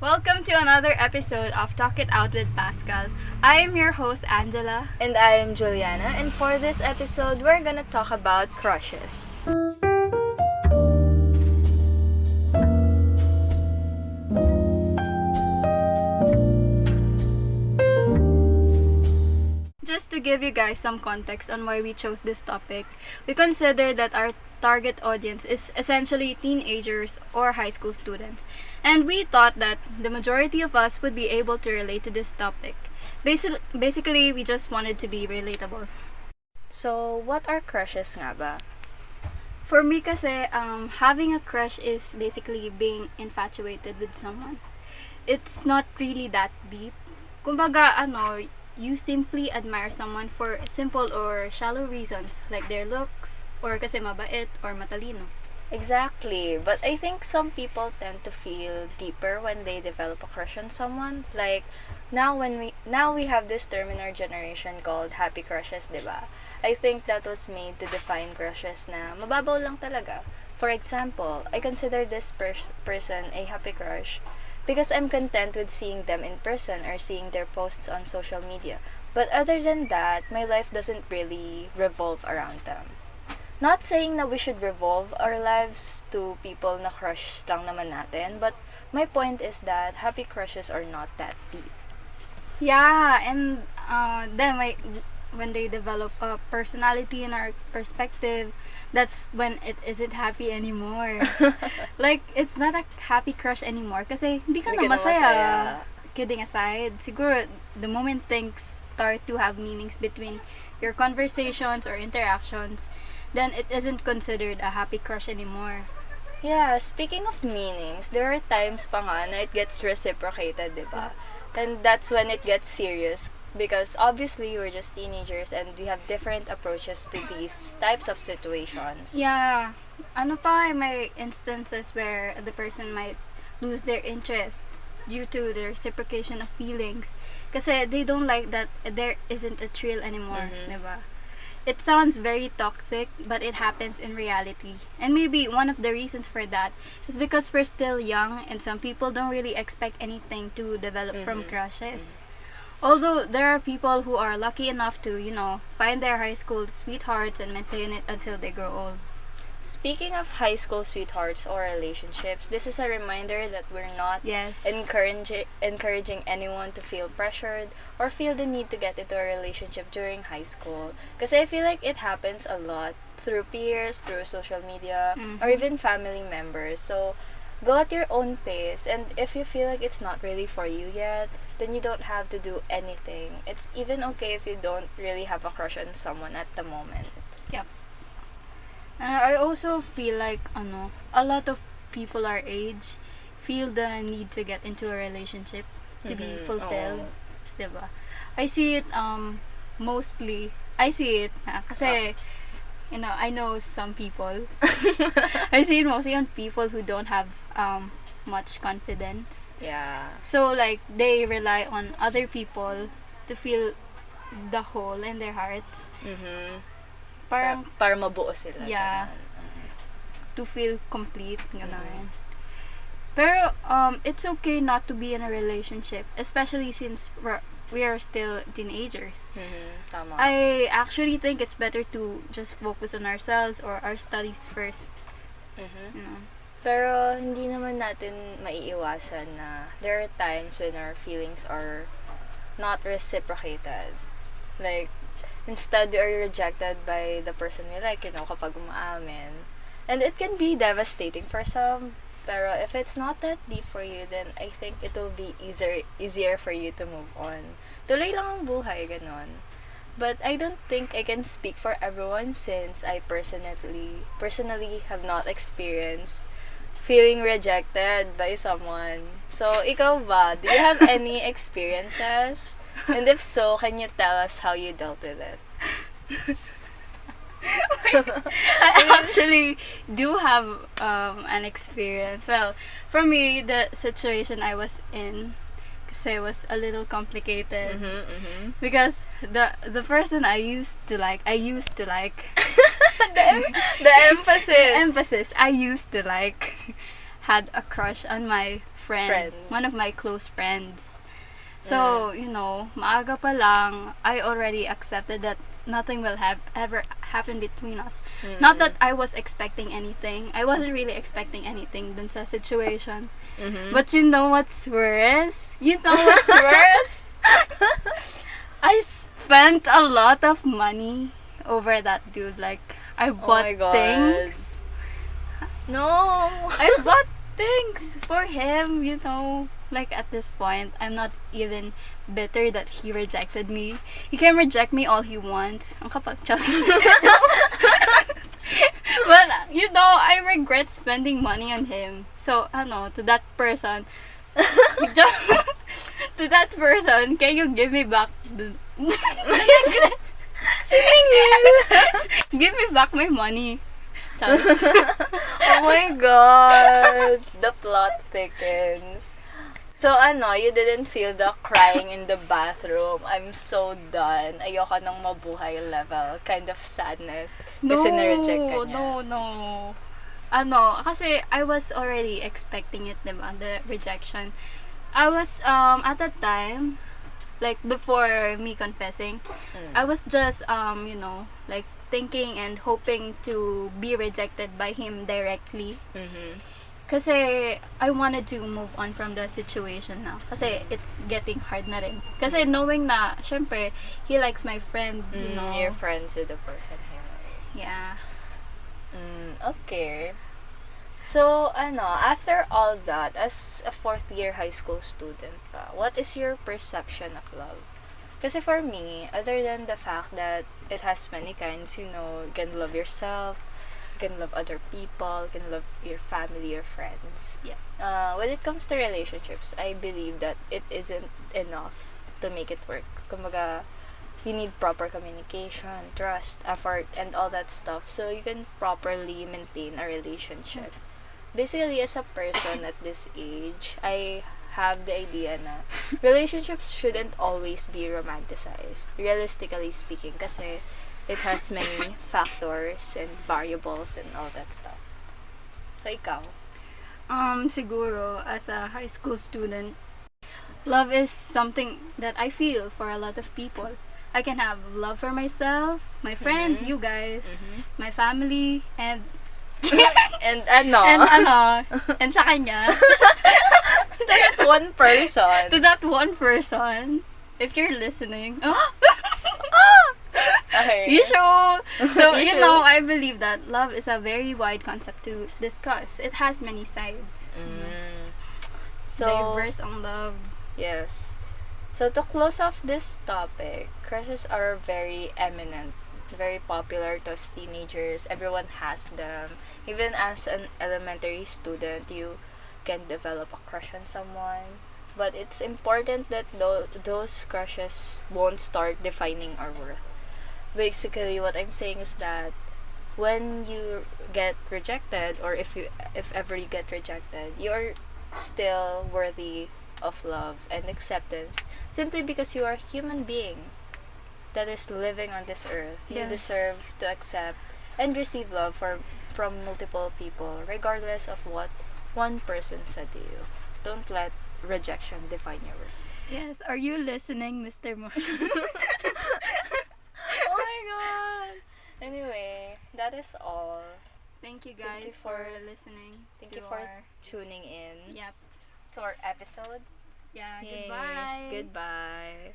Welcome to another episode of Talk It Out with Pascal. I am your host, Angela. And I am Julianna, and for this episode, we're gonna talk about crushes. Just to give you guys some context on why we chose this topic, we consider that our target audience is essentially teenagers or high school students, and we thought that the majority of us would be able to relate to this topic. Basically, we just wanted to be relatable. So, what are crushes nga ba? For me kasi, having a crush is basically being infatuated with someone. It's not really that deep. Kumbaga, you simply admire someone for simple or shallow reasons, like their looks, or kasi mabait, or matalino. Exactly, but I think some people tend to feel deeper when they develop a crush on someone. Like now we have this term in our generation called happy crushes, 'di ba? I think that was made to define crushes na mababaw lang talaga. For example, I consider this person a happy crush because I'm content with seeing them in person or seeing their posts on social media. But other than that, my life doesn't really revolve around them. Not saying na we should revolve our lives to people na crush lang naman natin, but my point is that happy crushes are not that deep. Yeah, and then when they develop a personality and our perspective, that's when it isn't happy anymore. Like, it's not a happy crush anymore kasi hindi ka na masaya. Kidding aside, siguro the moment things start to have meanings between your conversations or interactions, then it isn't considered a happy crush anymore. Yeah, speaking of meanings, there are times pa nga na it gets reciprocated, di ba? And that's when it gets serious because obviously we're just teenagers and we have different approaches to these types of situations. Yeah. Ano pa, may instances where the person might lose their interest due to the reciprocation of feelings. Kasi they don't like that there isn't a thrill anymore, diba? It sounds very toxic, but it happens in reality. And maybe one of the reasons for that is because we're still young and some people don't really expect anything to develop from crushes. Although there are people who are lucky enough to, find their high school sweethearts and maintain it until they grow old. Speaking of high school sweethearts or relationships, this is a reminder that we're not encouraging anyone to feel pressured or feel the need to get into a relationship during high school. Because I feel like it happens a lot through peers, through social media, or even family members. So, go at your own pace, and if you feel like it's not really for you yet, then you don't have to do anything. It's even okay if you don't really have a crush on someone at the moment. Yep. I also feel like, a lot of people our age feel the need to get into a relationship to be fulfilled. Diba? I see it, mostly, kasi, I know some people. I see it mostly on people who don't have, much confidence. Yeah. So, like, they rely on other people to feel the hole in their hearts. Para mabuo sila. Yeah. To feel complete, gano'n. Pero, it's okay not to be in a relationship, especially since we are still teenagers. Tama. I actually think it's better to just focus on ourselves or our studies first. Pero, hindi naman natin maiiwasan na there are times when our feelings are not reciprocated. Like, instead, we are rejected by the person we like, kapag umaamin. And it can be devastating for some. Pero if it's not that deep for you, then I think it will be easier for you to move on. Tuloy lang ang buhay, ganon. But I don't think I can speak for everyone since I personally have not experienced feeling rejected by someone. So, ikaw ba? Do you have any experiences? And if so, can you tell us how you dealt with it? I actually do have an experience. Well, for me, the situation I was in kasi was a little complicated because the person I used to like the emphasis I used to like had a crush on my friend, one of my close friends. So, maaga pa lang, I already accepted that nothing will have ever happen between us. Not that I was expecting anything. I wasn't really expecting anything dun sa situation. But you know what's worse? I spent a lot of money over that dude. Like, I bought things. No! I bought things for him, Like, at this point, I'm not even bitter that he rejected me. He can reject me all he wants. Ang kapag just... But, I regret spending money on him. So, to that person, can you give me back the necklace? Give me back my money. Chalisa. Oh my God! The plot thickens. So, you didn't feel the crying in the bathroom. I'm so done. Ayoko nang mabuhay level. Kind of sadness. Kasi na-reject ka niya. No. Kasi I was already expecting it, diba? The rejection. I was, at that time, like, before me confessing, I was just, like, thinking and hoping to be rejected by him directly. Kasi I wanted to move on from the situation now. Kasi it's getting hard na rin. Kasi knowing na, syempre, he likes my friend, You're friends with the person he likes. Yeah. Okay. So, after all that, as a 4th-year high school student pa, what is your perception of love? Kasi for me, other than the fact that it has many kinds, you can love yourself, you can love other people, you can love your family, your friends. Yeah. When it comes to relationships, I believe that it isn't enough to make it work. Kumbaga, you need proper communication, trust, effort, and all that stuff so you can properly maintain a relationship. Basically, as a person at this age, I have the idea na relationships shouldn't always be romanticized, realistically speaking, kasi it has many factors and variables and all that stuff. So, ikaw? Siguro, as a high school student, love is something that I feel for a lot of people. I can have love for myself, my friends, you guys, my family, and and and sa kanya. To that one person. To that one person, if you're listening, Okay. you should. So, You should. I believe that love is a very wide concept to discuss. It has many sides. So, Diverse ang love. yes. So, to close off this topic, crushes are very eminent, very popular to us teenagers. Everyone has them. Even as an elementary student, you can develop a crush on someone. But it's important that those crushes won't start defining our worth. Basically, what I'm saying is that when you get rejected, or if ever you get rejected, you're still worthy of love and acceptance simply because you are a human being that is living on this earth. You Yes. deserve to accept and receive love from multiple people, regardless of what one person said to you. Don't let rejection define your worth. Yes, are you listening, Mr. Mo? Oh my God! Anyway, that is all. Thank you Thank you guys for for- listening. Thank to you for our- tuning in Yep. to our episode. Yeah, Yay. goodbye. Goodbye.